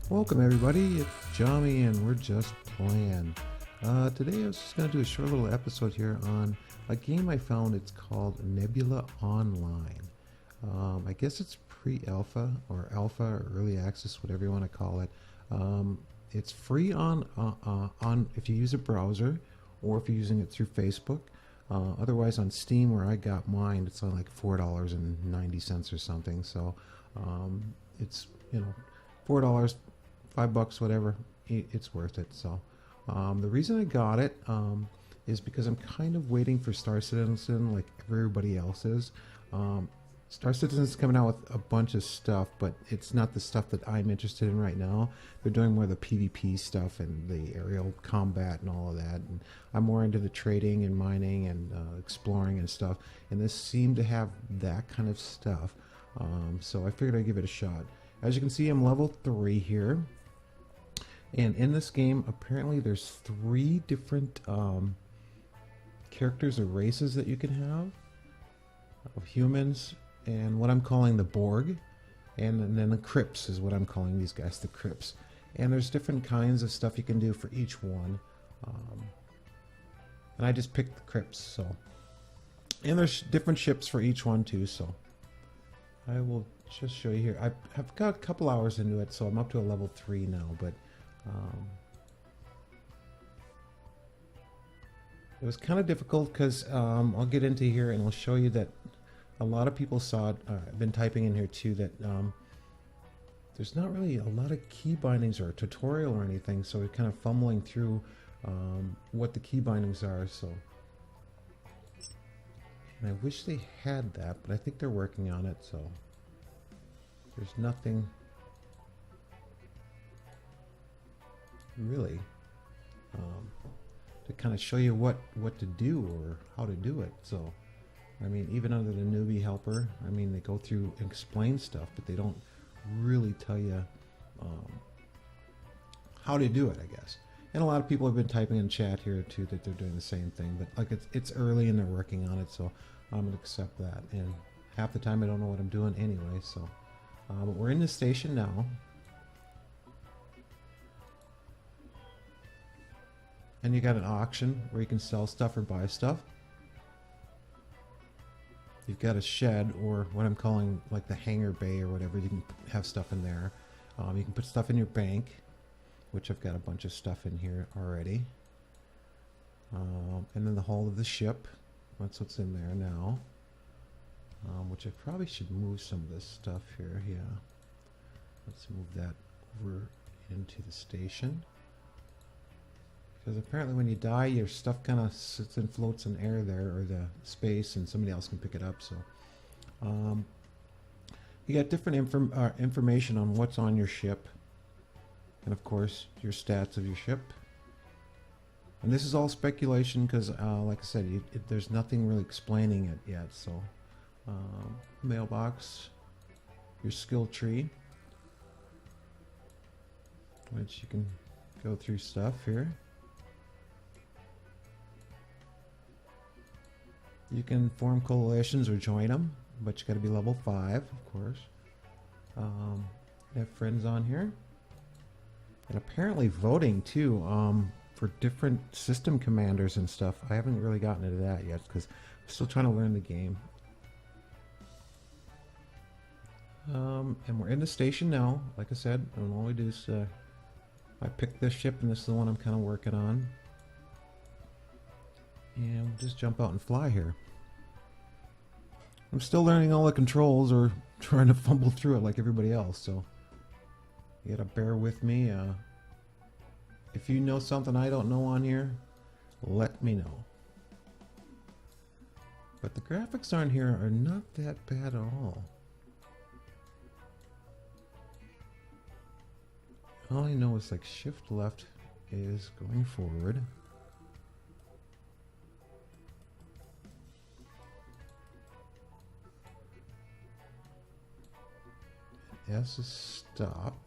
Welcome everybody, it's Jami and we're just playing. Today I was just going to do a short little episode here on a game I found. It's called Nebula Online. I guess it's pre-alpha or alpha or early access, whatever you want to call it. It's free on if you use a browser or if you're using it through Facebook. Otherwise on Steam, where I got mine, it's on like $4.90 or something. So it's, you know, $4, $5, whatever, it's worth it. So the reason I got it is because I'm kind of waiting for Star Citizen like everybody else is. Star Citizen's coming out with a bunch of stuff, but it's not the stuff that I'm interested in right now. They're doing more of the PvP stuff and the aerial combat and all of that. And I'm more into the trading and mining and exploring and stuff. And this seemed to have that kind of stuff. So I figured I'd give it a shot. As you can see, I'm level 3 here. And in this game, apparently there's 3 different characters or races that you can have of humans, and what I'm calling the Borg, and then the Crips is what I'm calling these guys, the Crips. And there's different kinds of stuff you can do for each one. And I just picked the Crips, so. And there's different ships for each one too, so. I will just show you here. I've got a couple hours into it, so I'm up to a level 3 now, but it was kind of difficult because I'll get into here and I'll show you that a lot of people saw it. I've been typing in here too that there's not really a lot of key bindings or a tutorial or anything, so we're kind of fumbling through what the key bindings are. So, and I wish they had that, but I think they're working on it. So there's nothing really to kind of show you what to do or how to do it. So I mean, even under the newbie helper, I mean, they go through and explain stuff, but they don't really tell you how to do it, I guess. And a lot of people have been typing in chat here too that they're doing the same thing, but like it's early and they're working on it, so I'm gonna accept that. And half the time I don't know what I'm doing anyway. So but we're in the station now. And you got an auction where you can sell stuff or buy stuff. You've got a shed, or what I'm calling like the hangar bay or whatever. You can have stuff in there. You can put stuff in your bank, which I've got a bunch of stuff in here already. And then the hull of the ship. That's what's in there now. Which I probably should move some of this stuff here. Yeah. Let's move that over into the station. Because apparently when you die, your stuff kind of sits and floats in air there, or the space, and somebody else can pick it up. So you got different information on what's on your ship, and of course your stats of your ship. And this is all speculation because like I said, there's nothing really explaining it yet. So mailbox, your skill tree, which you can go through stuff here. You can form coalitions or join them, but you got to be level 5, of course. Have friends on here, and apparently voting too for different system commanders and stuff. I haven't really gotten into that yet because I'm still trying to learn the game. And we're in the station now. Like I said, and all we do is I picked this ship, and this is the one I'm kind of working on. And we'll just jump out and fly here. I'm still learning all the controls, or trying to fumble through it like everybody else, so you gotta bear with me. If you know something I don't know on here, let me know. But the graphics on here are not that bad at all. All I know is like shift left is going forward. S is stop.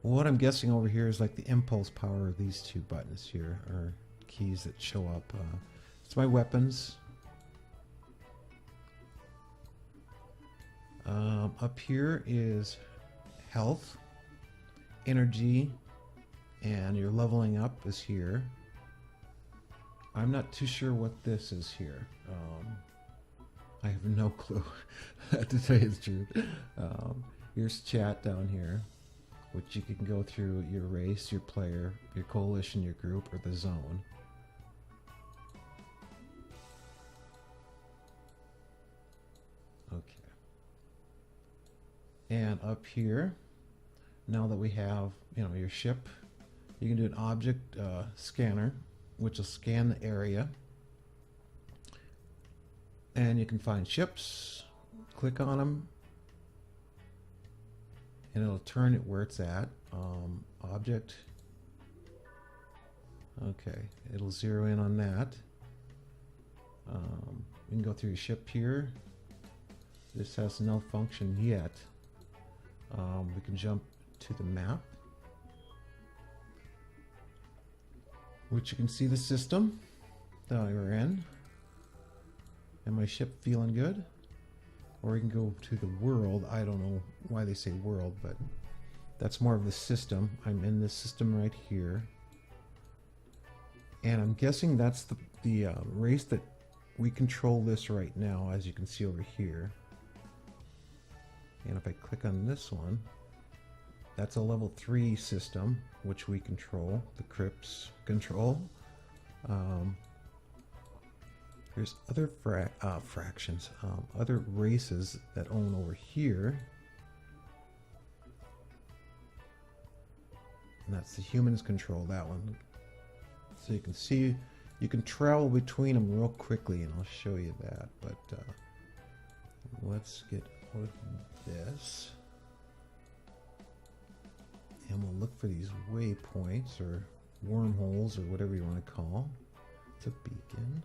What I'm guessing over here is like the impulse power of these two buttons here, or keys that show up. It's my weapons. Up here is health, energy, and your leveling up is here. I'm not too sure what this is here. I have no clue, to tell you the truth. Here's chat down here, which you can go through your race, your player, your coalition, your group, or the zone. Okay. And up here, now that we have, your ship, you can do an object scanner, which will scan the area. And you can find ships, click on them, and it'll turn it where it's at. Object. Okay, it'll zero in on that. You can go through your ship here. This has no function yet. We can jump to the map, which you can see the system that we're in. And my ship feeling good? Or we can go to the world. I don't know why they say world, but that's more of the system. I'm in this system right here. And I'm guessing that's the race that we control this right now, as you can see over here. And if I click on this one, that's a level 3 system, which we control, the Crips control. There's other fractions, other races that own over here. And that's the humans control that one. So you can see, you can travel between them real quickly, and I'll show you that. But let's get out of this. And we'll look for these waypoints, or wormholes, or whatever you want to call. It's a beacon.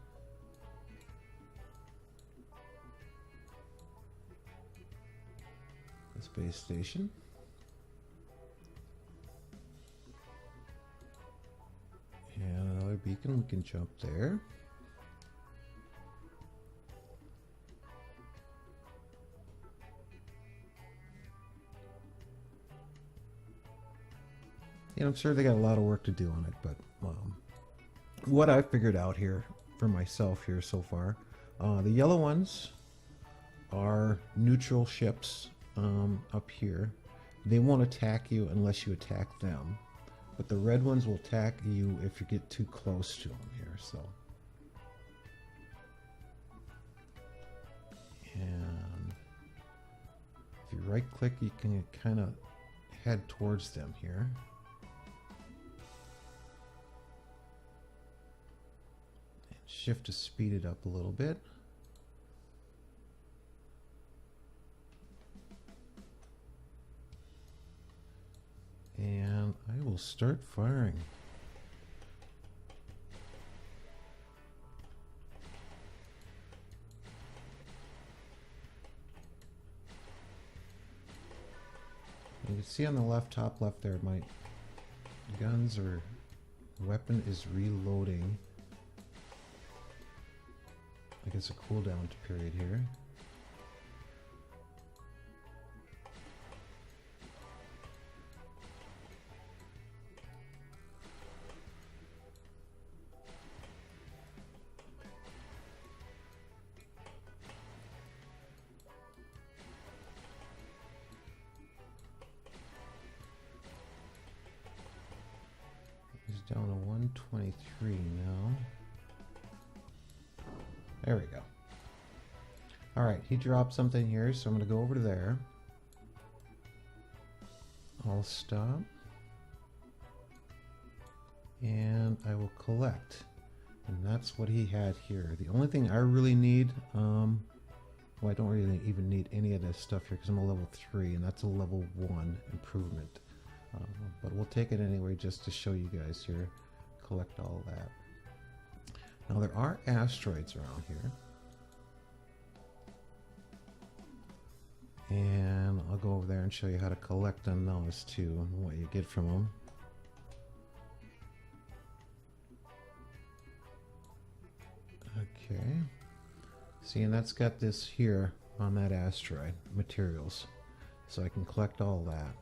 The space station. And another beacon, we can jump there. And I'm sure they got a lot of work to do on it, but what I figured out here for myself here so far, the yellow ones are neutral ships up here. They won't attack you unless you attack them, but the red ones will attack you if you get too close to them here. So, and if you right click, you can kind of head towards them here. Shift to speed it up a little bit. And I will start firing. You can see on the left, top left there, my guns or weapon is reloading. I guess a cooldown period here. He's down to 123 now. There we go. Alright, he dropped something here, so I'm going to go over to there. I'll stop. And I will collect. And that's what he had here. The only thing I really need, well, I don't really even need any of this stuff here because I'm a level 3, and that's a level 1 improvement. But we'll take it anyway just to show you guys here. Collect all of that. Now there are asteroids around here. And I'll go over there and show you how to collect on those too and what you get from them. Okay. See, and that's got this here on that asteroid, materials. So I can collect all that.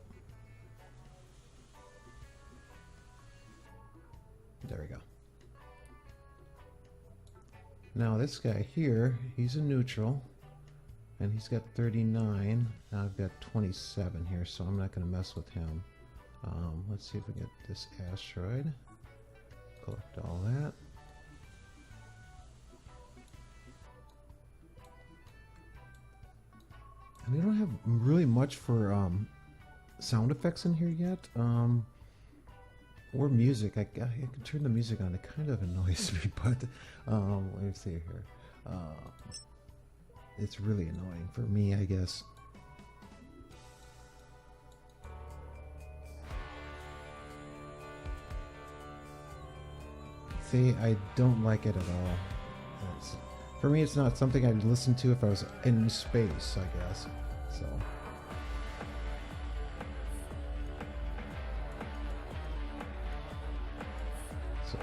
There we go. Now this guy here, he's a neutral. And he's got 39. I've got 27 here, so I'm not going to mess with him. Let's see if we get this asteroid. Collect all that. And they don't have really much for sound effects in here yet. Or music. I can turn the music on. It kind of annoys me, but let me see here. It's really annoying for me, I guess. See, I don't like it at all. For me, it's not something I'd listen to if I was in space, I guess. So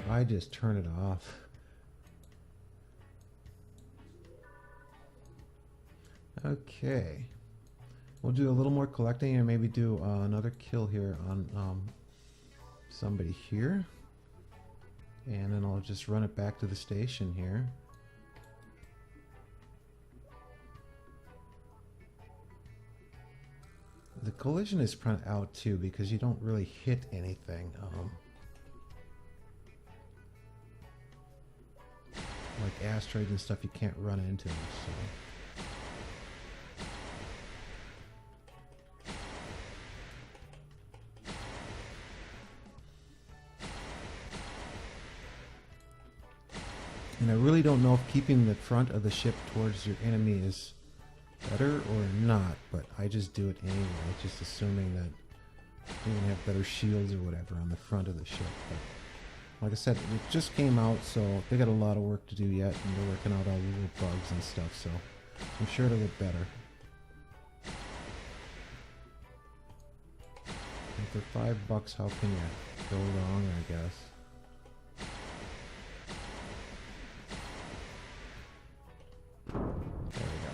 I just turn it off. Okay, we'll do a little more collecting and maybe do another kill here on somebody here, and then I'll just run it back to the station here. The collision is kind of out too because you don't really hit anything. Like asteroids and stuff, you can't run into them. So. And I really don't know if keeping the front of the ship towards your enemy is better or not, but I just do it anyway, just assuming that you're going to have better shields or whatever on the front of the ship. But like I said, it just came out, so they got a lot of work to do yet, and they're working out all the little bugs and stuff, so I'm sure it'll get better. And for $5, how can you go wrong, I guess? There we go.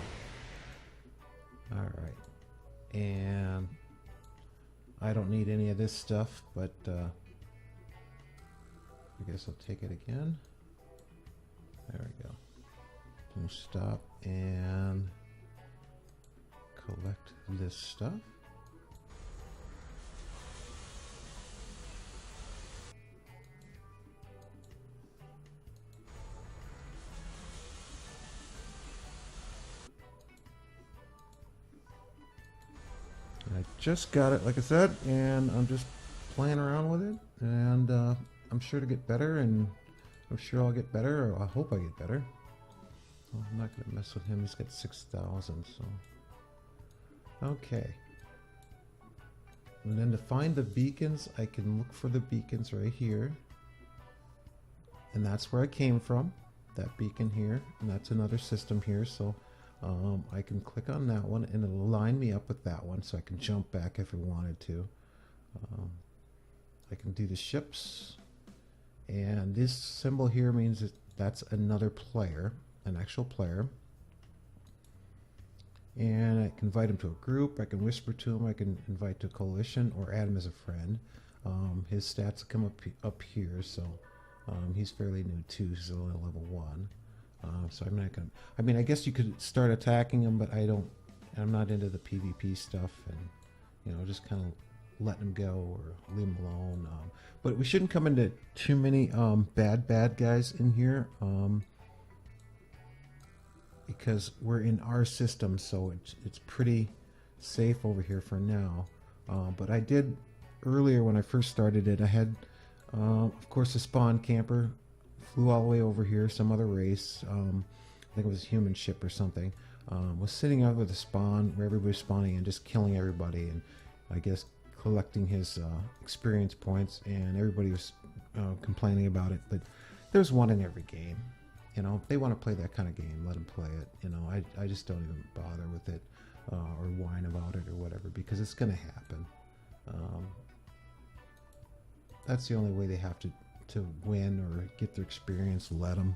Alright. And I don't need any of this stuff, but I guess I'll take it again. There we go. We'll stop and collect this stuff. I just got it, like I said, and I'm just playing around with it, and I'm sure to get better, and I'm sure I'll get better, or I hope I get better. Well, I'm not going to mess with him, he's got 6,000, so... Okay. And then to find the beacons, I can look for the beacons right here. And that's where I came from, that beacon here, and that's another system here, so... I can click on that one and it'll line me up with that one, so I can jump back if I wanted to. I can do the ships, and this symbol here means that that's another player, an actual player. And I can invite him to a group, I can whisper to him, I can invite to a coalition, or add him as a friend. His stats come up here, so he's fairly new too, he's only level 1. So I'm not gonna. I mean, I guess you could start attacking them, but I'm not into the PvP stuff, and just kind of letting them go or leave them alone. But we shouldn't come into too many bad guys in here, because we're in our system, so it's pretty safe over here for now. But I did earlier when I first started it. I had, of course, a spawn camper. Flew all the way over here, some other race, I think it was a human ship or something, was sitting out with a spawn where everybody's spawning and just killing everybody, and I guess collecting his experience points, and everybody was complaining about it, but there's one in every game. If they want to play that kind of game, let them play it. I just don't even bother with it. or whine about it or whatever, because it's going to happen. That's the only way they have to win or get their experience. Let them.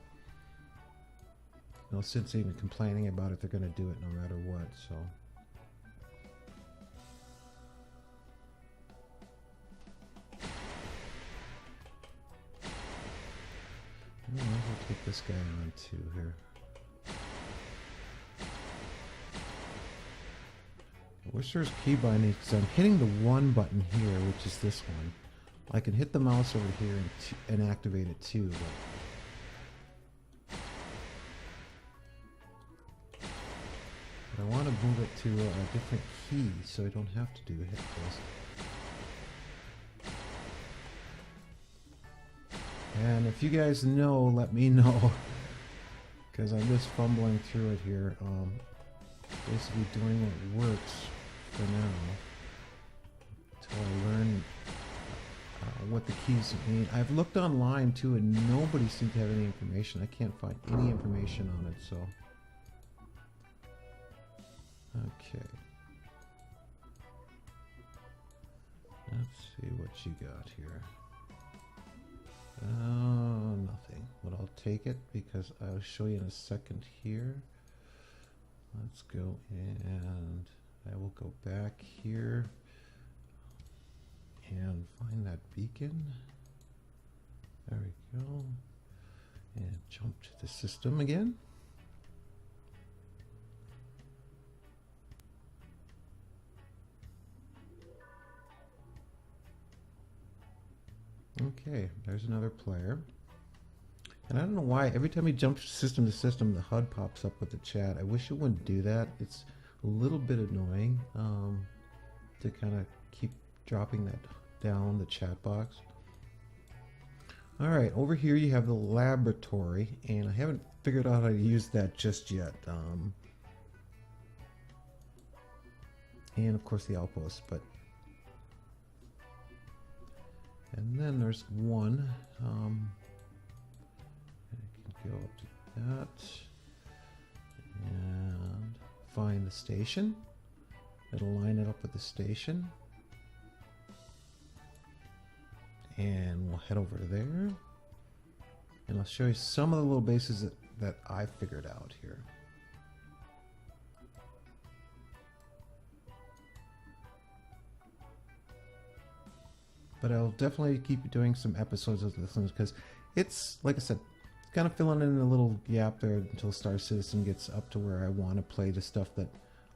No sense even complaining about it. They're going to do it no matter what. So. Might as well take this guy on too here. I wish there was key binding, because I'm hitting the one button here, which is this one. I can hit the mouse over here and activate it too, but I want to move it to a different key so I don't have to hit this. And if you guys know, let me know, because I'm just fumbling through it here. Basically doing what works for now until I learn what the keys mean. I've looked online too, and nobody seems to have any information. I can't find any information on it, so. Okay. Let's see what you got here. Nothing. But I'll take it because I'll show you in a second here. Let's go, and I will go back here and find that beacon. There we go. And jump to the system again. Okay, there's another player. And I don't know why, every time you jump system to system, the HUD pops up with the chat. I wish it wouldn't do that. It's a little bit annoying to kind of keep dropping that down, the chat box. Alright, over here you have the laboratory, and I haven't figured out how to use that just yet. And of course the outpost, but and then there's one. I can go up to that and find the station. It'll line it up with the station. And we'll head over to there. And I'll show you some of the little bases that I figured out here. But I'll definitely keep doing some episodes of this one because it's, like I said, kind of filling in a little gap there until Star Citizen gets up to where I want to play the stuff that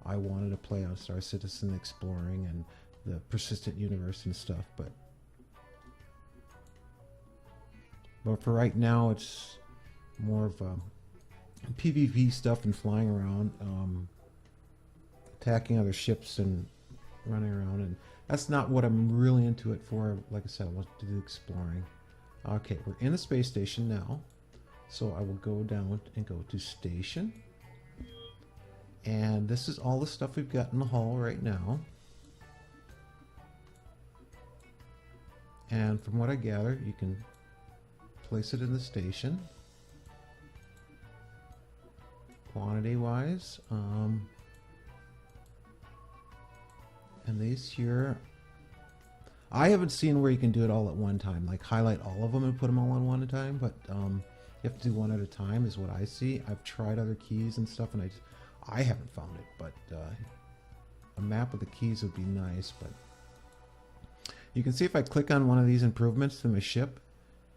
I wanted to play on Star Citizen, exploring and the persistent universe and stuff. But for right now, it's more of PvP stuff and flying around, attacking other ships and running around, and that's not what I'm really into it for. Like I said, I want to do exploring. Okay, we're in the space station now, so I will go down and go to station, and this is all the stuff we've got in the hall right now. And from what I gather, you can place it in the station. Quantity wise, and these here, I haven't seen where you can do it all at one time, like highlight all of them and put them all on one at a time, but you have to do one at a time is what I see. I've tried other keys and stuff, and I haven't found it, but a map of the keys would be nice. But you can see if I click on one of these improvements to my ship,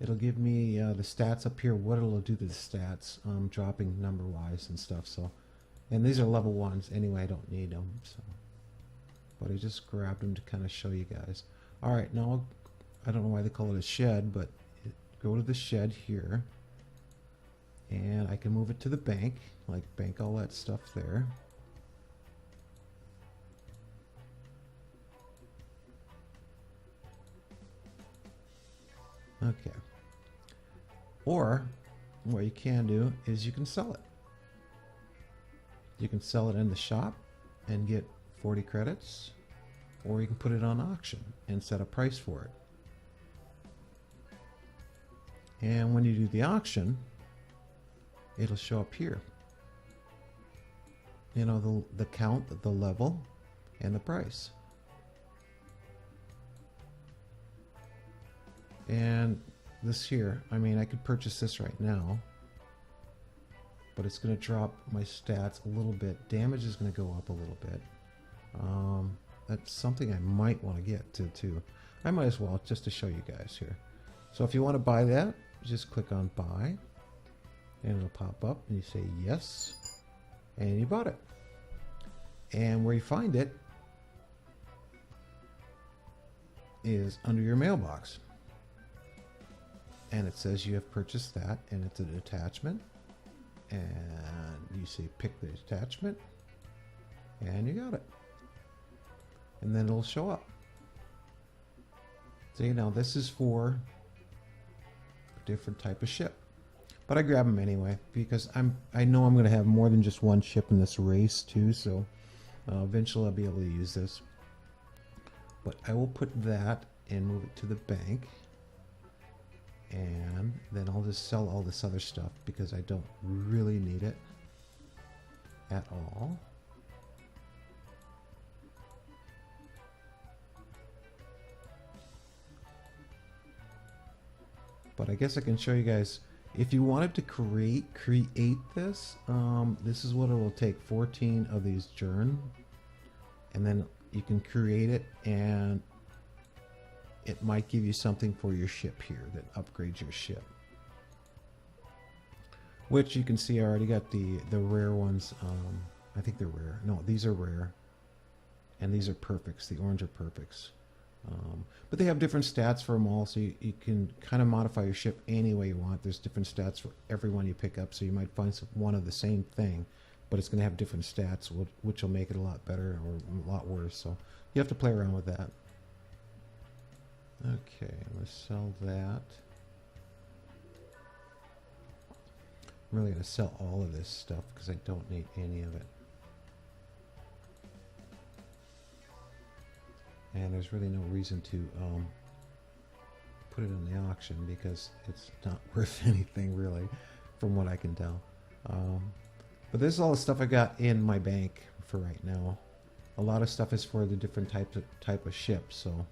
it'll give me the stats up here, what it'll do to the stats, dropping number wise and stuff. So, and these are level 1s anyway, I don't need them, so. But I just grabbed them to kind of show you guys. Alright, now I don't know why they call it a shed, but go to the shed here, and I can move it to the bank, like bank all that stuff there. Okay. Or what you can do is you can sell it. You can sell it in the shop and get 40 credits, or you can put it on auction and set a price for it. And when you do the auction, it'll show up here. you know, the count, the level, and the price. And this here, I mean, I could purchase this right now, but it's going to drop my stats a little bit. Damage is going to go up a little bit. That's something I might want to get to too. I might as well, just to show you guys here. So if you want to buy that, just click on buy, and it'll pop up, and you say yes, and you bought it. And where you find it is under your mailbox. And it says you have purchased that, and it's an attachment. And you say pick the attachment, and you got it. And then it'll show up. See, now this is for a different type of ship. But I grab them anyway, because I know I'm going to have more than just one ship in this race too, so eventually I'll be able to use this. But I will put that and move it to the bank. And then I'll just sell all this other stuff because I don't really need it at all. But I guess I can show you guys, if you wanted to create this, this is what it will take. 14 of these journ, and then you can create it, and it might give you something for your ship here that upgrades your ship. Which you can see I already got the rare ones. I think they're rare. No, these are rare. And these are perfects. The orange are perfects. But they have different stats for them all, so you can kind of modify your ship any way you want. There's different stats for every one you pick up, so you might find one of the same thing, but it's going to have different stats, which will make it a lot better or a lot worse. So you have to play around with that. Okay, let's sell that. I'm really going to sell all of this stuff because I don't need any of it. And there's really no reason to put it in the auction because it's not worth anything really, from what I can tell. But this is all the stuff I got in my bank for right now. A lot of stuff is for the different type of ships, so.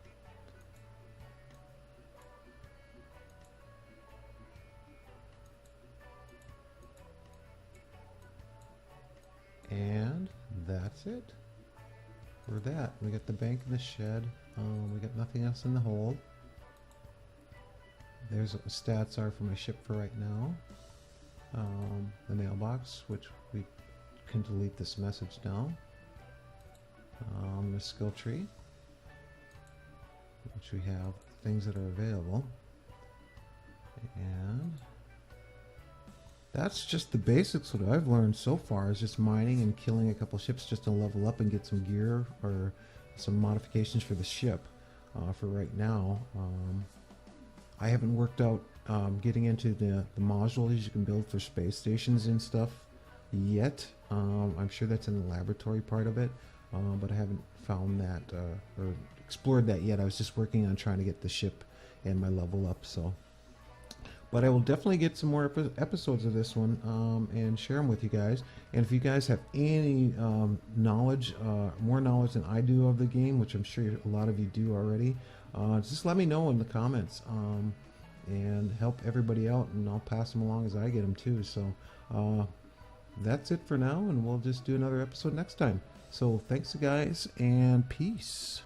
And that's it. For that, we got the bank in the shed. We got nothing else in the hold. There's what the stats are for my ship for right now. The mailbox, which we can delete this message now. The skill tree, which we have things that are available. And that's just the basics. What I've learned so far is just mining and killing a couple ships just to level up and get some gear or some modifications for the ship. For right now, I haven't worked out getting into the modules you can build for space stations and stuff yet. I'm sure that's in the laboratory part of it, but I haven't found that or explored that yet. I was just working on trying to get the ship and my level up, so. But I will definitely get some more episodes of this one and share them with you guys. And if you guys have any knowledge, more knowledge than I do of the game, which I'm sure a lot of you do already, just let me know in the comments and help everybody out, and I'll pass them along as I get them too. So that's it for now, and we'll just do another episode next time. So thanks guys, and peace.